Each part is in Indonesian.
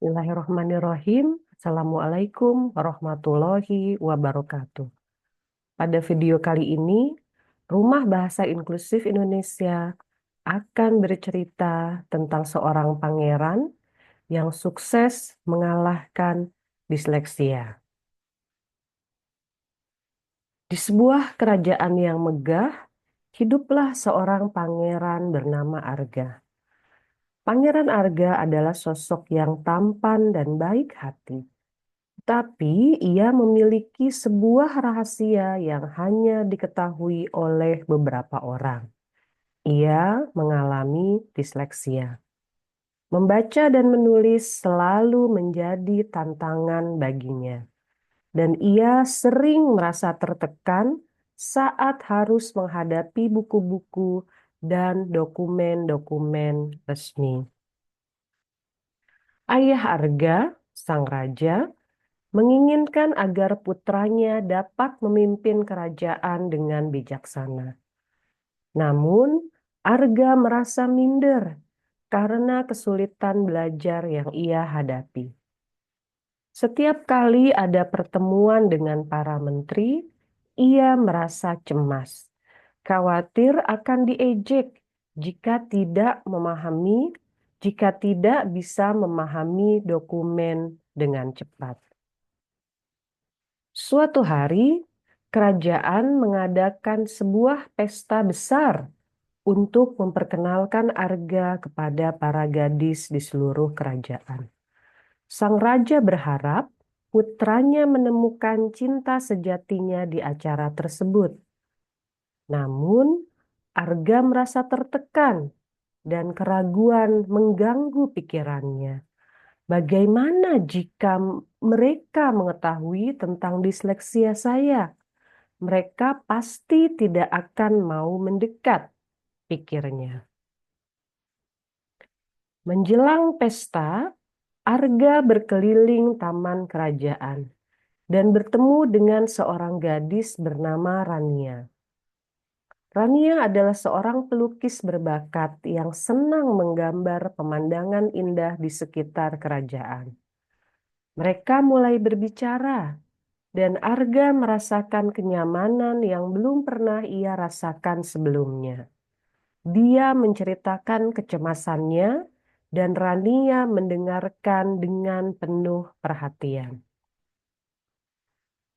Bismillahirrahmanirrahim. Assalamualaikum warahmatullahi wabarakatuh. Pada video kali ini, Rumah Bahasa Inklusif Indonesia akan bercerita tentang seorang pangeran yang sukses mengalahkan disleksia. Di sebuah kerajaan yang megah, hiduplah seorang pangeran bernama Arga. Pangeran Arga adalah sosok yang tampan dan baik hati. Tapi ia memiliki sebuah rahasia yang hanya diketahui oleh beberapa orang. Ia mengalami disleksia. Membaca dan menulis selalu menjadi tantangan baginya. Dan ia sering merasa tertekan saat harus menghadapi buku-buku dan dokumen-dokumen resmi. Ayah Arga, sang raja, menginginkan agar putranya dapat memimpin kerajaan dengan bijaksana. Namun, Arga merasa minder karena kesulitan belajar yang ia hadapi. Setiap kali ada pertemuan dengan para menteri, ia merasa cemas, khawatir akan diejek jika tidak bisa memahami dokumen dengan cepat. Suatu hari, kerajaan mengadakan sebuah pesta besar untuk memperkenalkan Arga kepada para gadis di seluruh kerajaan. Sang raja berharap putranya menemukan cinta sejatinya di acara tersebut. Namun, Arga merasa tertekan dan keraguan mengganggu pikirannya. Bagaimana jika mereka mengetahui tentang disleksia saya? Mereka pasti tidak akan mau mendekat, pikirnya. Menjelang pesta, Arga berkeliling taman kerajaan dan bertemu dengan seorang gadis bernama Rania. Rania adalah seorang pelukis berbakat yang senang menggambar pemandangan indah di sekitar kerajaan. Mereka mulai berbicara, dan Arga merasakan kenyamanan yang belum pernah ia rasakan sebelumnya. Dia menceritakan kecemasannya, dan Rania mendengarkan dengan penuh perhatian.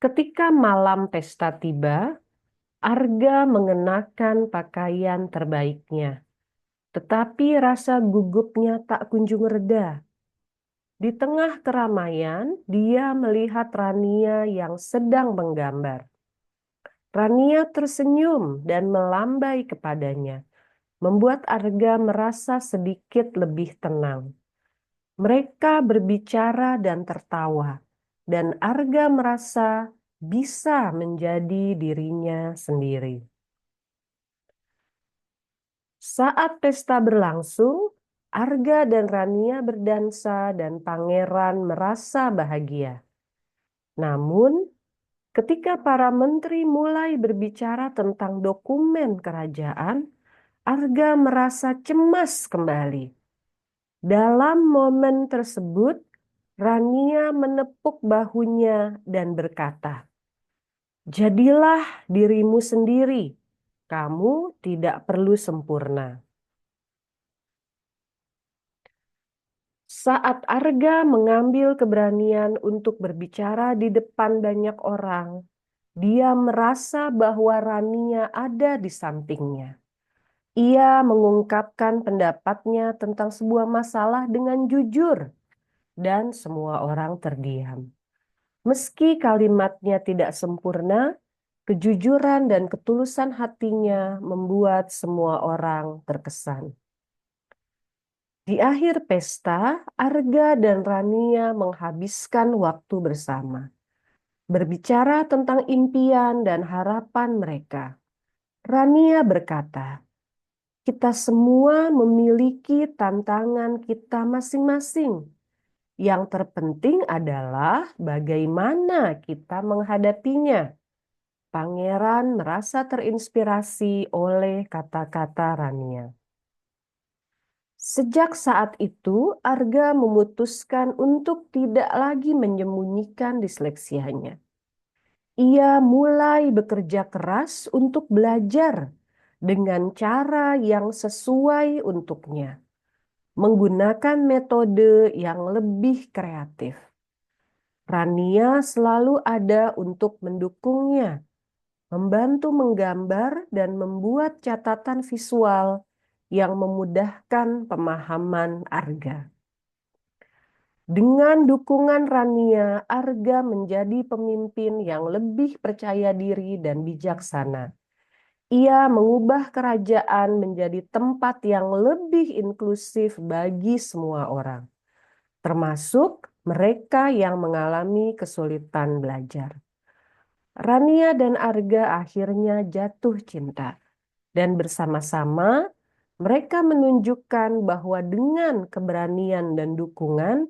Ketika malam pesta tiba, Arga mengenakan pakaian terbaiknya, tetapi rasa gugupnya tak kunjung reda. Di tengah keramaian, dia melihat Rania yang sedang menggambar. Rania tersenyum dan melambai kepadanya, membuat Arga merasa sedikit lebih tenang. Mereka berbicara dan tertawa, dan Arga merasa bisa menjadi dirinya sendiri. Saat pesta berlangsung, Arga dan Rania berdansa dan pangeran merasa bahagia. Namun, ketika para menteri mulai berbicara tentang dokumen kerajaan, Arga merasa cemas kembali. Dalam momen tersebut, Rania menepuk bahunya dan berkata, "Jadilah dirimu sendiri, kamu tidak perlu sempurna." Saat Arga mengambil keberanian untuk berbicara di depan banyak orang, dia merasa bahwa Rania ada di sampingnya. Ia mengungkapkan pendapatnya tentang sebuah masalah dengan jujur, dan semua orang terdiam. Meski kalimatnya tidak sempurna, kejujuran dan ketulusan hatinya membuat semua orang terkesan. Di akhir pesta, Arga dan Rania menghabiskan waktu bersama, berbicara tentang impian dan harapan mereka. Rania berkata, "Kita semua memiliki tantangan kita masing-masing. Yang terpenting adalah bagaimana kita menghadapinya." Pangeran merasa terinspirasi oleh kata-kata Rania. Sejak saat itu, Arga memutuskan untuk tidak lagi menyembunyikan disleksianya. Ia mulai bekerja keras untuk belajar dengan cara yang sesuai untuknya, menggunakan metode yang lebih kreatif. Rania selalu ada untuk mendukungnya, membantu menggambar dan membuat catatan visual yang memudahkan pemahaman Arga. Dengan dukungan Rania, Arga menjadi pemimpin yang lebih percaya diri dan bijaksana. Ia mengubah kerajaan menjadi tempat yang lebih inklusif bagi semua orang, termasuk mereka yang mengalami kesulitan belajar. Rania dan Arga akhirnya jatuh cinta, dan bersama-sama mereka menunjukkan bahwa dengan keberanian dan dukungan,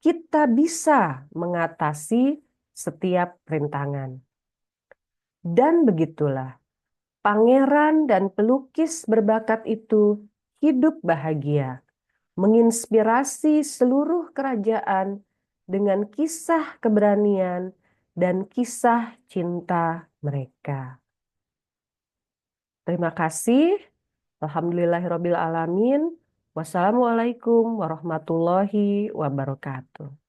kita bisa mengatasi setiap rintangan. Dan begitulah, pangeran dan pelukis berbakat itu hidup bahagia, menginspirasi seluruh kerajaan dengan kisah keberanian dan kisah cinta mereka. Terima kasih. Alhamdulillahirrabbil alamin. Wassalamualaikum warahmatullahi wabarakatuh.